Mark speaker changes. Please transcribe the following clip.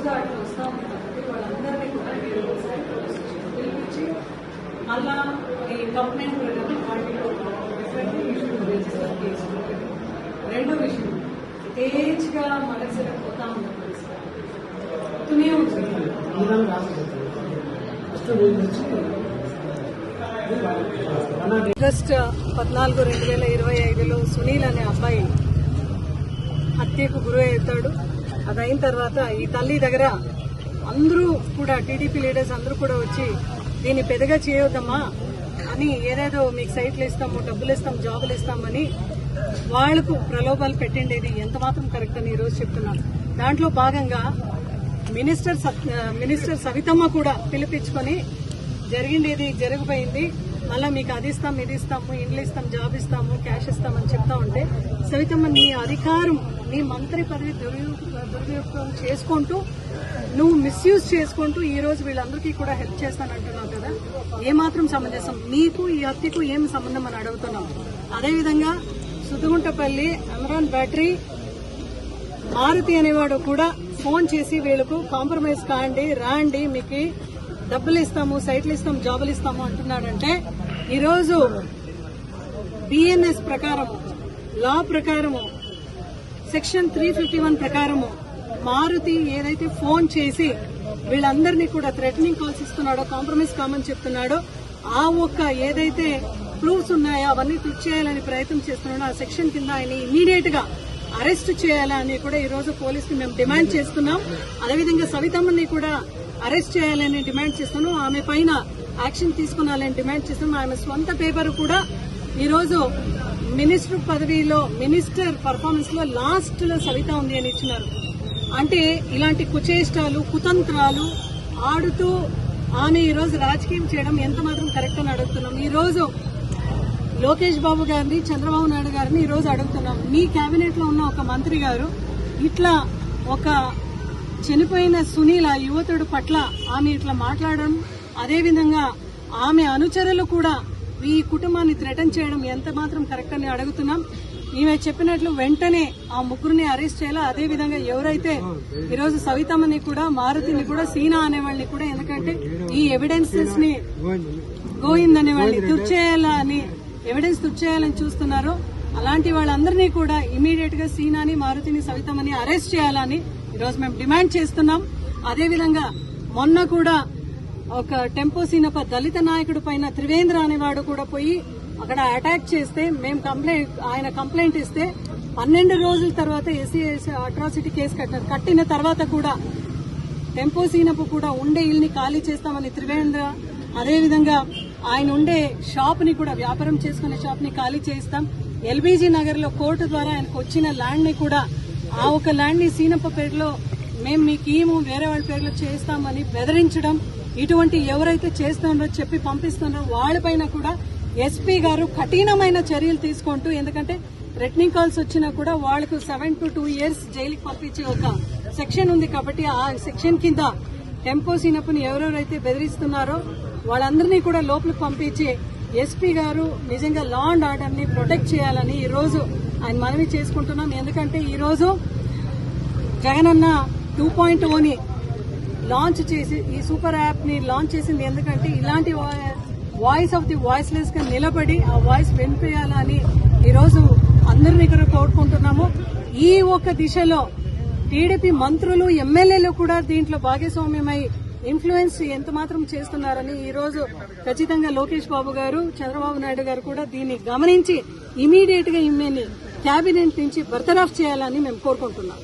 Speaker 1: వరుసగా అట్లా వస్తూ ఉంది కాబట్టి వాళ్ళందరినీ కూడా మీరు ఒకసారి పిలిపించి మళ్ళా ఈ కంప్లైంట్ ప్రకారం వాటిలో రిజిస్టర్ కేసు. రెండో విషయం, తేజ్గా మలసకపోతా ఉన్న పరిస్థితి అవుతూనే ఉంటుంది. ఆగస్టు 14, 2025లో సునీల్ అనే అబ్బాయి హత్యకు గురి అవుతాడు. అదైన తర్వాత ఈ తల్లి దగ్గర అందరూ కూడా టీడీపీ లీడర్స్ అందరూ కూడా వచ్చి దీన్ని పెద్దగా చేయొద్దమ్మా అని ఏదేదో మీకు సైట్లు ఇస్తాము, డబ్బులు ఇస్తాం, జాబులు ఇస్తామని వాళ్లకు ప్రలోభాలు పెట్టిండేది ఎంత మాత్రం కరెక్ట్ అని ఈరోజు చెప్తున్నాను. దాంట్లో భాగంగా మినిస్టర్ సవితమ్మ కూడా పిలిపించుకొని జరిగిండేది జరిగిపోయింది, మళ్ళీ మీకు అది ఇస్తాం, ఇది ఇస్తాము, ఇండ్లు ఇస్తాం, జాబ్ ఇస్తాము, క్యాష్ ఇస్తామని చెప్తా ఉంటే సవితమ్మ నీ అధికారం, నీ మంత్రి పదవి దుర్వినియోగం చేసుకుంటూ నువ్వు మిస్యూజ్ చేసుకుంటూ ఈ రోజు వీళ్ళందరికీ కూడా హెల్ప్ చేస్తానంటున్నావు కదా, ఏమాత్రం సమంజసం? నీకు ఈ హత్యకు ఏం సంబంధం అని అడుగుతున్నాం. అదేవిధంగా సుద్దుగుంటపల్లి అమరాన్ బ్యాటరీ మారుతి అనేవాడు కూడా ఫోన్ చేసి వీళ్ళకు కాంప్రమైజ్ కాండి, రాండి, మీకు డబ్బులు ఇస్తాము, సైట్లు ఇస్తాం, జాబులు ఇస్తాము అంటున్నాడంటే ఈరోజు బిఎన్ఎస్ ప్రకారము, లా ప్రకారము, సెక్షన్ 351 ప్రకారము మారుతి ఏదైతే ఫోన్ చేసి వీళ్ళందరినీ కూడా థ్రెటనింగ్ కాల్స్ ఇస్తున్నాడో, కాంప్రమైజ్ కామని చెప్తున్నాడో, ఆ ఒక్క ఏదైతే ప్రూఫ్స్ ఉన్నాయో అవన్నీ తుడి చేయాలని ప్రయత్నం చేస్తున్నాడో ఆ సెక్షన్ కింద ఆయన ఇమీడియట్ గా అరెస్ట్ చేయాలని కూడా ఈ రోజు పోలీసులు మేము డిమాండ్ చేస్తున్నాం. అదేవిధంగా సవితమ్మని కూడా అరెస్ట్ చేయాలని డిమాండ్ చేస్తున్నాం. ఆమె పైన యాక్షన్ తీసుకున్నాలని డిమాండ్ చేస్తున్నాం. ఆమె స్వంత పేపర్ కూడా ఈ రోజు మినిస్టర్ పదవిలో, మినిస్టర్ పర్ఫార్మెన్స్ లో లాస్ట్ లో సవిత ఉంది అని ఇచ్చినారు. అంటే ఇలాంటి కుచేష్టాలు, కుతంత్రాలు ఆడుతూ ఆమె ఈ రోజు రాజకీయం చేయడం ఎంత మాత్రం కరెక్ట్ అని అడుగుతున్నాం. ఈ రోజు లోకేష్ బాబు గారిని, చంద్రబాబు నాయుడు గారిని ఈ రోజు అడుగుతున్నాం, మీ కేబినెట్ లో ఉన్న ఒక మంత్రి గారు ఇట్లా ఒక చనిపోయిన సునీల్ ఆ యువతుడు పట్ల ఆమె ఇట్లా మాట్లాడడం, అదేవిధంగా ఆమె అనుచరులు కూడా ఈ కుటుంబాన్ని థ్రెటన్ చేయడం ఎంత మాత్రం కరెక్ట్ అని అడుగుతున్నాం. ఈమె చెప్పినట్లు వెంటనే ఆ ముగ్గురిని అరెస్ట్ చేయాలా. అదేవిధంగా ఎవరైతే ఈరోజు సవితమ్మని కూడా, మారుతిని కూడా, సీనా అనేవాళ్ళని కూడా, ఎందుకంటే ఈ ఎవిడెన్సెస్ ని గోవింద్ అనే వాళ్ళని తుడిచేయాలని, ఎవిడెన్స్ తుడిచేయాలని చూస్తున్నారో అలాంటి వాళ్ళందరినీ కూడా ఇమీడియట్ గా సీనాని, మారుతిని, సవితమ్మని అరెస్ట్ చేయాలని ఈరోజు మేము డిమాండ్ చేస్తున్నాం. అదేవిధంగా మొన్న కూడా ఒక టెంపో సీనప దళిత నాయకుడి పైన త్రివేంద్ర అనేవాడు కూడా పోయి అక్కడ అటాక్ చేస్తే మేము ఆయన కంప్లైంట్ ఇస్తే 12 రోజుల తర్వాత ఎస్సీ అట్రాసిటీ కేసు కట్టారు. కట్టిన తర్వాత కూడా టెంపో సీనపు కూడా ఉండే ఇల్లుని ఖాళీ చేస్తామని త్రివేంద్ర, అదేవిధంగా ఆయన ఉండే షాప్ ని కూడా, వ్యాపారం చేసుకునే షాప్ ని ఖాళీ చేయిస్తాం. ఎల్బీజీ నగర్ లో కోర్టు ద్వారా ఆయనకు వచ్చిన ల్యాండ్ ని కూడా, ఆ ఒక ల్యాండ్ ని సీనప్ప పేరులో మేము మీకు వేరే వాళ్ళ పేరులో చేస్తామని బెదిరించడం, ఇటువంటి ఎవరైతే చేస్తున్నారో చెప్పి పంపిస్తున్నారో వాళ్ళపైన కూడా ఎస్పీ గారు కఠినమైన చర్యలు తీసుకుంటూ, ఎందుకంటే థ్రెటనింగ్ కాల్స్ వచ్చినా కూడా వాళ్లకు 7 to 2 years జైలుకి పంపించే ఒక సెక్షన్ ఉంది కాబట్టి ఆ సెక్షన్ కింద టెంపో సీనప్పుని ఎవరెవరైతే బెదిరిస్తున్నారో వాళ్ళందరినీ కూడా లోపలికి పంపించి ఎస్పీ గారు నిజంగా లా అండ్ ఆర్డర్ ని ప్రొటెక్ట్ చేయాలని ఈ రోజు ఆయన మనవి చేసుకుంటున్నాం. ఎందుకంటే ఈ రోజు జగనన్న 2.0ని లాంచ్ చేసి ఈ సూపర్ యాప్ ని లాంచ్ చేసింది ఎందుకంటే ఇలాంటి వాయిస్ ఆఫ్ ది వాయిస్లెస్ గా నిలబడి ఆ వాయిస్ వినిపించాలని ఈ రోజు అందరినీ కూడా కోరుకుంటున్నాము. ఈ ఒక్క దిశలో టీడీపీ మంత్రులు, ఎమ్మెల్యేలు కూడా దీంట్లో భాగస్వామ్యమై ఇన్ఫ్లుయెన్స్ ఎంత మాత్రం చేస్తున్నారని ఈ రోజు ఖచ్చితంగా లోకేష్ బాబు గారు, చంద్రబాబు నాయుడు గారు కూడా దీన్ని గమనించి ఇమీడియట్ గా ఈమెని కేబినెట్ నుంచి బర్తరఫ్ చేయాలని మేము కోరుకుంటున్నాం.